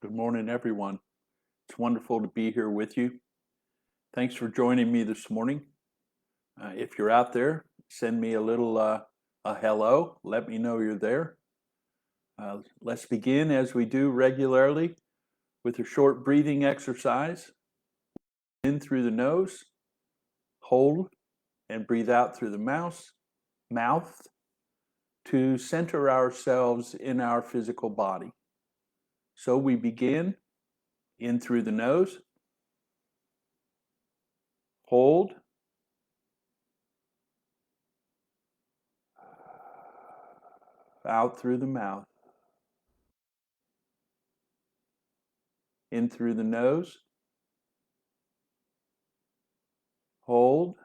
Good morning, everyone. It's wonderful to be here with you. Thanks for joining me this morning. If you're out there, send me a little a hello. Let me know you're there. Let's begin as we do regularly with a short breathing exercise. In through the nose, hold, and breathe out through the mouth to center ourselves in our physical body. So we begin in through the nose, hold, out through the mouth, in through the nose, hold,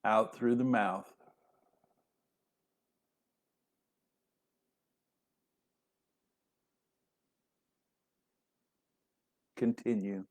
out through the mouth. Continue.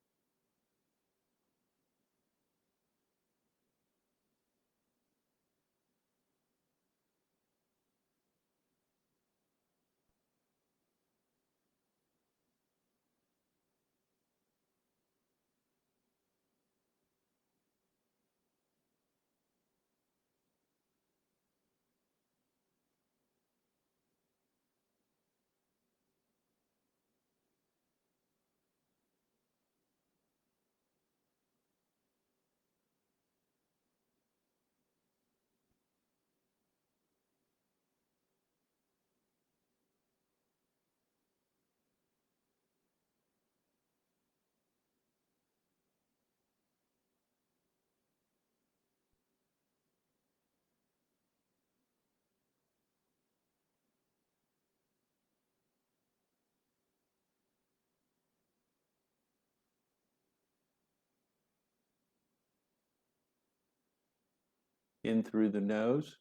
In through the nose,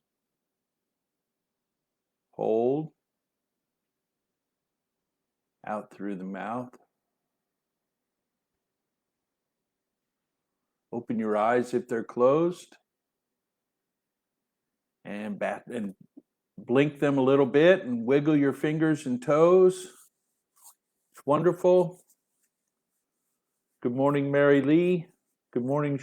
hold, out through the mouth. Open your eyes if they're closed, and blink them a little bit and wiggle your fingers and toes. It's wonderful. Good morning, Mary Lee. Good morning,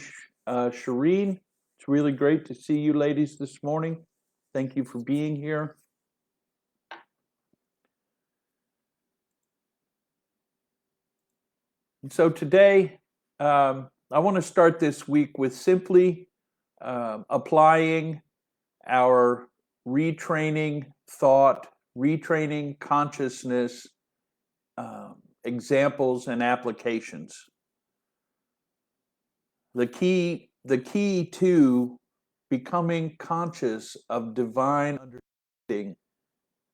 Shireen. It's really great to see you ladies this morning. Thank you for being here. And so today, I want to start this week with simply applying our retraining thought, retraining consciousness examples and applications. The key to becoming conscious of divine understanding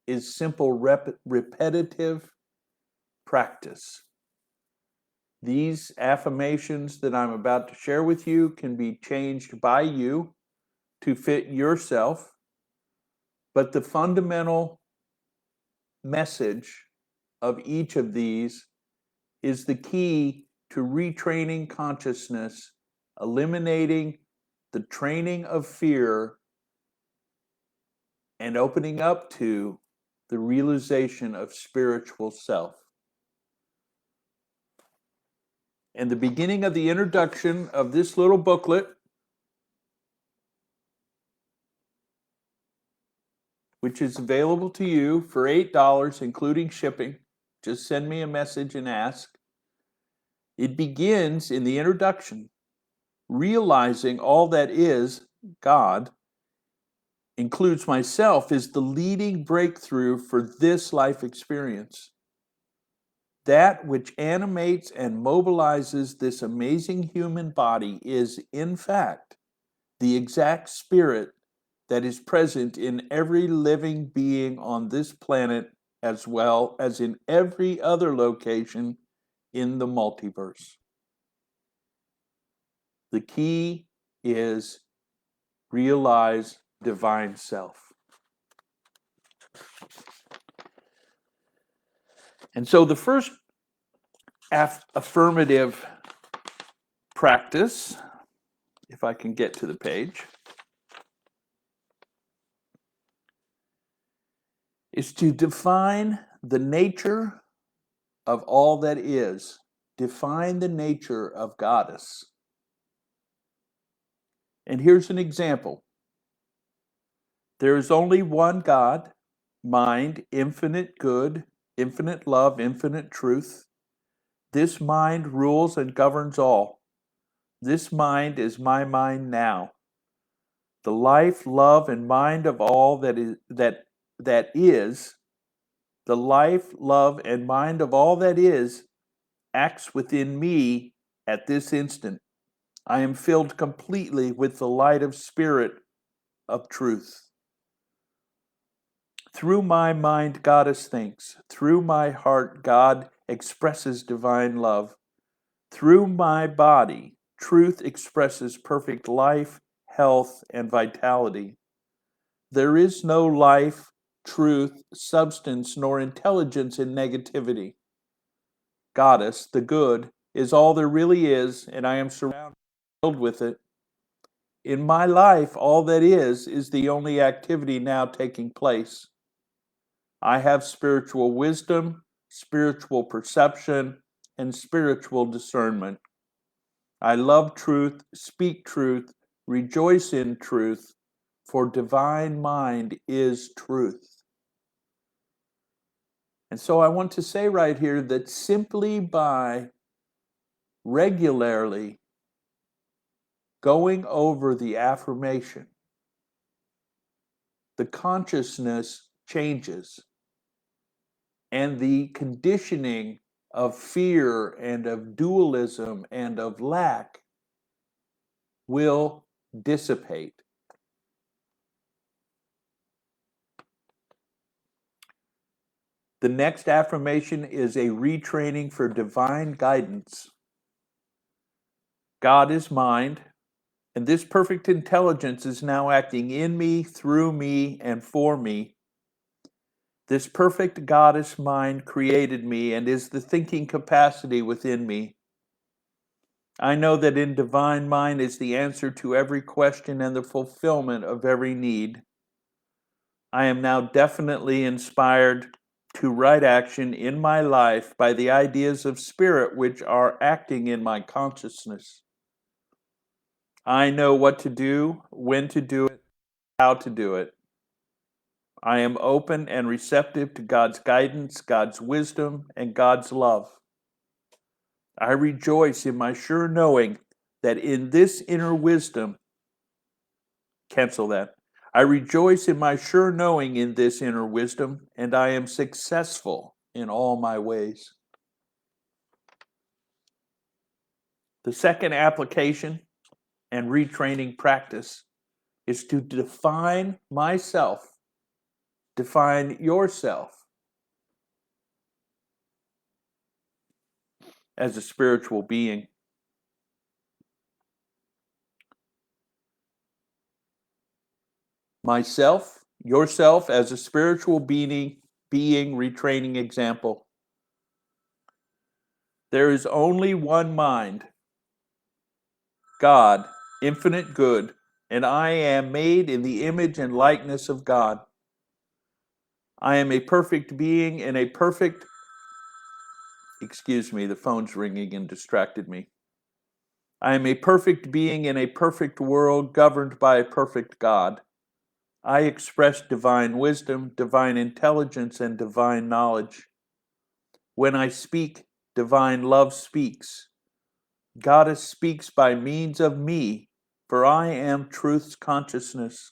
is simple repetitive practice. These affirmations that I'm about to share with you can be changed by you to fit yourself, but the fundamental message of each of these is the key to retraining consciousness, eliminating the training of fear, and opening up to the realization of spiritual self. And the beginning of the introduction of this little booklet, which is available to you for $8, including shipping. Just send me a message and ask. It begins in the introduction, realizing all that is God, includes myself, is the leading breakthrough for this life experience. That which animates and mobilizes this amazing human body is, in fact, the exact spirit that is present in every living being on this planet, as well as in every other location in the multiverse. The key is realize divine self. And so the first affirmative practice, if I can get to the page, is to define the nature of all that is. Define the nature of Goddess. And here's an example. There is only one God, mind, infinite good, infinite love, infinite truth. This mind rules and governs all. This mind is my mind now. The life, love, and mind of all that is, the life, love, and mind of all that is, acts within me at this instant. I am filled completely with the light of spirit of truth. Through my mind, Goddess thinks. Through my heart, God expresses divine love. Through my body, truth expresses perfect life, health, and vitality. There is no life, truth, substance, nor intelligence in negativity. Goddess, the good, is all there really is, and I am surrounded with it. In my life, all that is the only activity now taking place. I have spiritual wisdom, spiritual perception, and spiritual discernment. I love truth, speak truth, rejoice in truth, for divine mind is truth. And so I want to say right here that simply by regularly going over the affirmation, the consciousness changes, and the conditioning of fear and of dualism and of lack will dissipate. The next affirmation is a retraining for divine guidance. God is mind, and this perfect intelligence is now acting in me, through me, and for me. This perfect goddess mind created me and is the thinking capacity within me. I know that in divine mind is the answer to every question and the fulfillment of every need. I am now definitely inspired to right action in my life by the ideas of spirit which are acting in my consciousness. I know what to do, when to do it, how to do it. I am open and receptive to God's guidance, God's wisdom, and God's love. I rejoice in my sure knowing that in this inner wisdom, cancel that. I rejoice in my sure knowing in this inner wisdom, and I am successful in all my ways. The second application and retraining practice is to define myself, define yourself as a spiritual being. Myself, yourself as a spiritual being, retraining example. There is only one mind, God, infinite good, and I am made in the image and likeness of God. I am a perfect being in a perfect, the phone's ringing and distracted me. I am a perfect being in a perfect world governed by a perfect God. I express divine wisdom, divine intelligence, and divine knowledge. When I speak, divine love speaks. Goddess speaks by means of me, for I am truth's consciousness.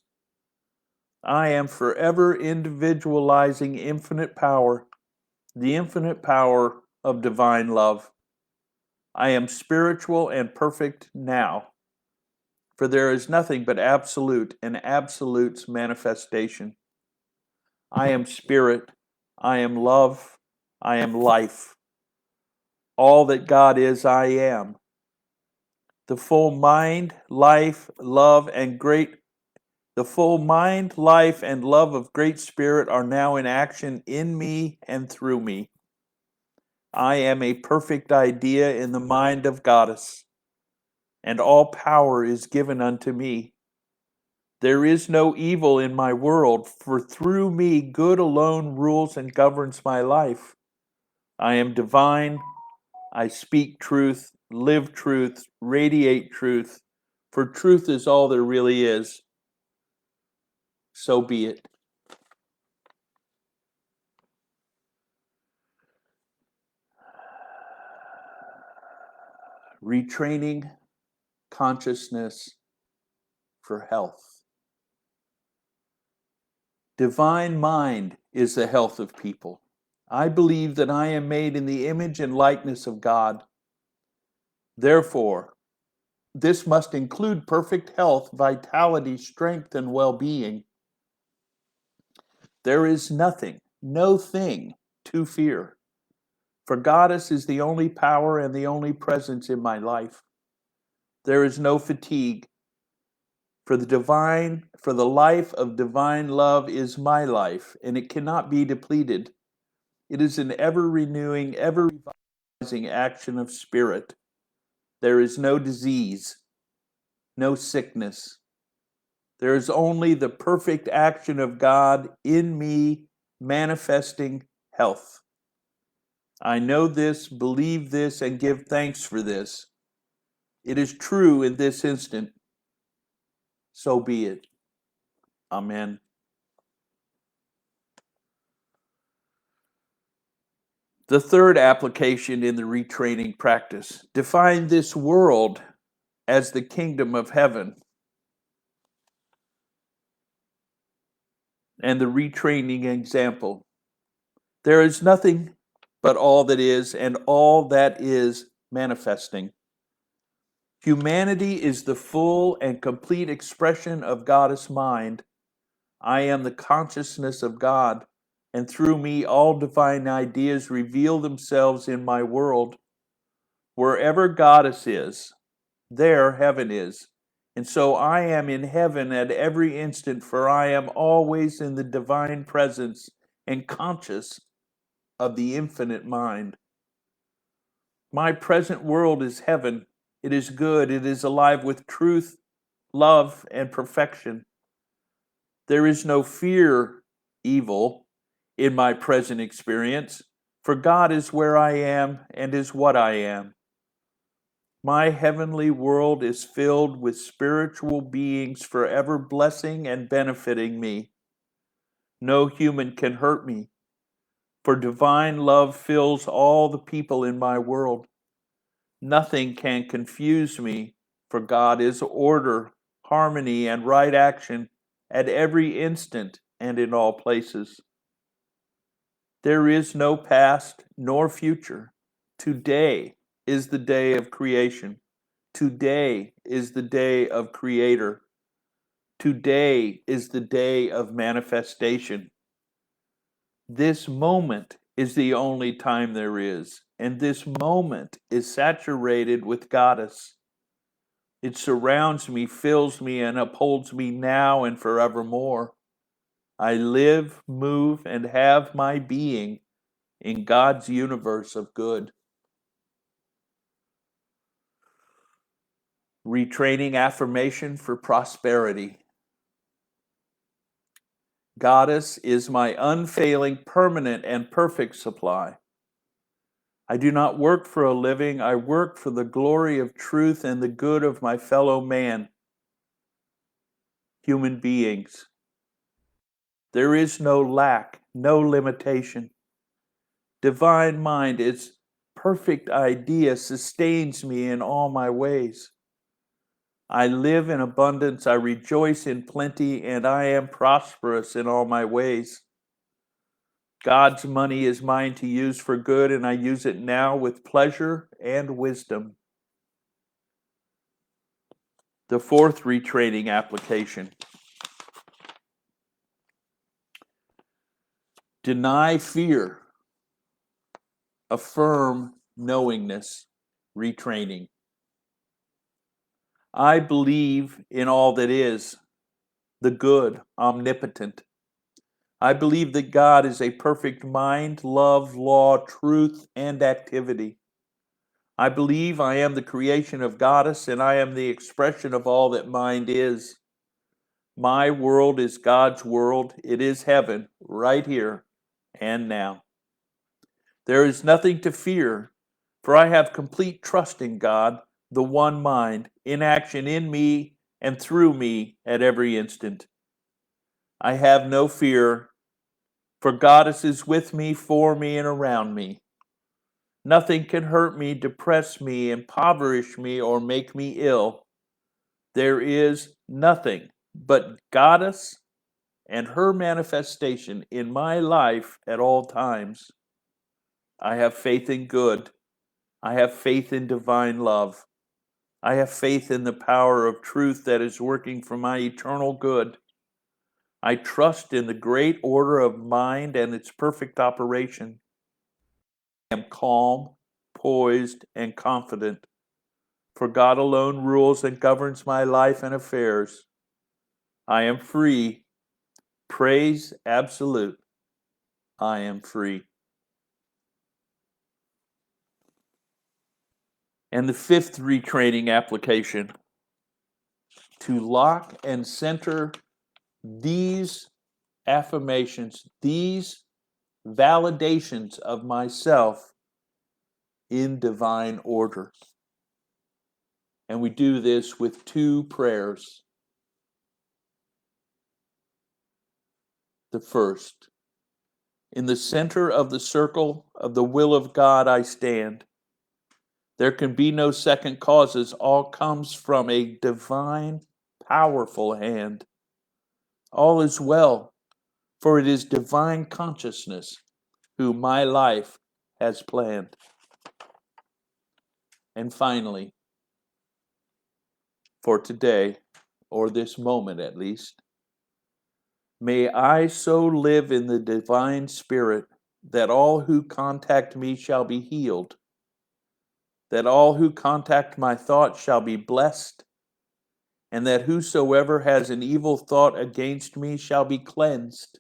I am forever individualizing infinite power, the infinite power of divine love. I am spiritual and perfect now, for there is nothing but absolute and absolute's manifestation. I am spirit, I am love, I am life. All that God is, I am. The full mind, life, love, and the full mind, life, and love of Great Spirit are now in action in me and through me. I am a perfect idea in the mind of Goddess, and all power is given unto me. There is no evil in my world, for through me good alone rules and governs my life. I am divine. I speak truth, live truth, radiate truth, for truth is all there really is. So be it. Retraining consciousness for health. Divine mind is the health of people. I believe that I am made in the image and likeness of God. Therefore, this must include perfect health, vitality, strength, and well-being. There is nothing, no thing to fear, for Goddess is the only power and the only presence in my life. There is no fatigue, for the life of divine love is my life, and it cannot be depleted. It is an ever-renewing, ever-revising action of spirit. There is no disease, no sickness. There is only the perfect action of God in me, manifesting health. I know this, believe this, and give thanks for this. It is true in this instant. So be it. Amen. The third application in the retraining practice: define this world as the kingdom of heaven. And the retraining example: there is nothing but all that is, and all that is manifesting. Humanity is the full and complete expression of Goddess mind. I am the consciousness of God, and through me all divine ideas reveal themselves in my world. Wherever Goddess is, there heaven is. And so I am in heaven at every instant, for I am always in the divine presence and conscious of the infinite mind. My present world is heaven. It is good. It is alive with truth, love, and perfection. There is no fear, evil, in my present experience, for God is where I am and is what I am. My heavenly world is filled with spiritual beings forever blessing and benefiting me. No human can hurt me, for divine love fills all the people in my world. Nothing can confuse me, for God is order, harmony, and right action at every instant and in all places. There is no past nor future. Today is the day of creation. Today is the day of Creator. Today is the day of manifestation. This moment is the only time there is, and this moment is saturated with Goddess. It surrounds me, fills me, and upholds me now and forevermore. I live, move, and have my being in God's universe of good. Retraining affirmation for prosperity. Goddess is my unfailing, permanent, and perfect supply. I do not work for a living. I work for the glory of truth and the good of my fellow man, human beings. There is no lack, no limitation. Divine mind, its perfect idea, sustains me in all my ways. I live in abundance, I rejoice in plenty, and I am prosperous in all my ways. God's money is mine to use for good, and I use it now with pleasure and wisdom. The fourth retraining application: deny fear, affirm knowingness. Retraining. I believe in all that is, the good, omnipotent. I believe that God is a perfect mind, love, law, truth, and activity. I believe I am the creation of Goddess, and I am the expression of all that mind is. My world is God's world. It is heaven, right here and now. There is nothing to fear, for I have complete trust in God, the one mind, in action in me and through me at every instant. I have no fear, for Goddess is with me, for me, and around me. Nothing can hurt me, depress me, impoverish me, or make me ill. There is nothing but Goddess and her manifestation in my life at all times. I have faith in good. I have faith in divine love. I have faith in the power of truth that is working for my eternal good. I trust in the great order of mind and its perfect operation. I am calm, poised, and confident, for God alone rules and governs my life and affairs. I am free. Praise absolute. I am free. And the fifth retraining application: to lock and center these affirmations, these validations of myself in divine order. And we do this with two prayers. The first: in the center of the circle of the will of God I stand. There can be no second causes. All comes from a divine, powerful hand. All is well, for it is divine consciousness who my life has planned. And finally, for today, or this moment at least, may I so live in the divine spirit that all who contact me shall be healed, that all who contact my thoughts shall be blessed, and that whosoever has an evil thought against me shall be cleansed,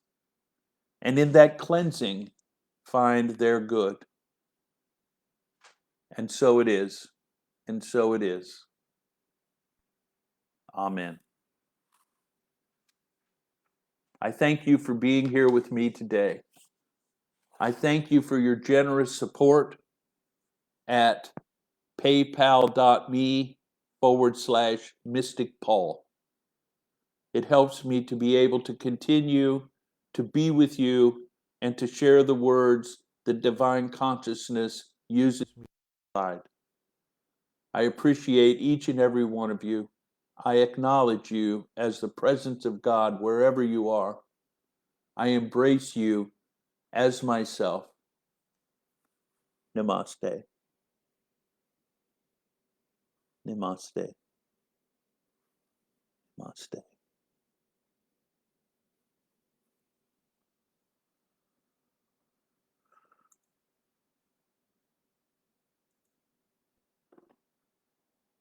and in that cleansing find their good. And so it is, and so it is. Amen. I thank you for being here with me today. I thank you for your generous support at paypal.me/Mystic Paul. It helps me to be able to continue to be with you and to share the words that divine consciousness uses me to provide. I appreciate each and every one of you. I acknowledge you as the presence of God wherever you are. I embrace you as myself. Namaste. Namaste. Namaste.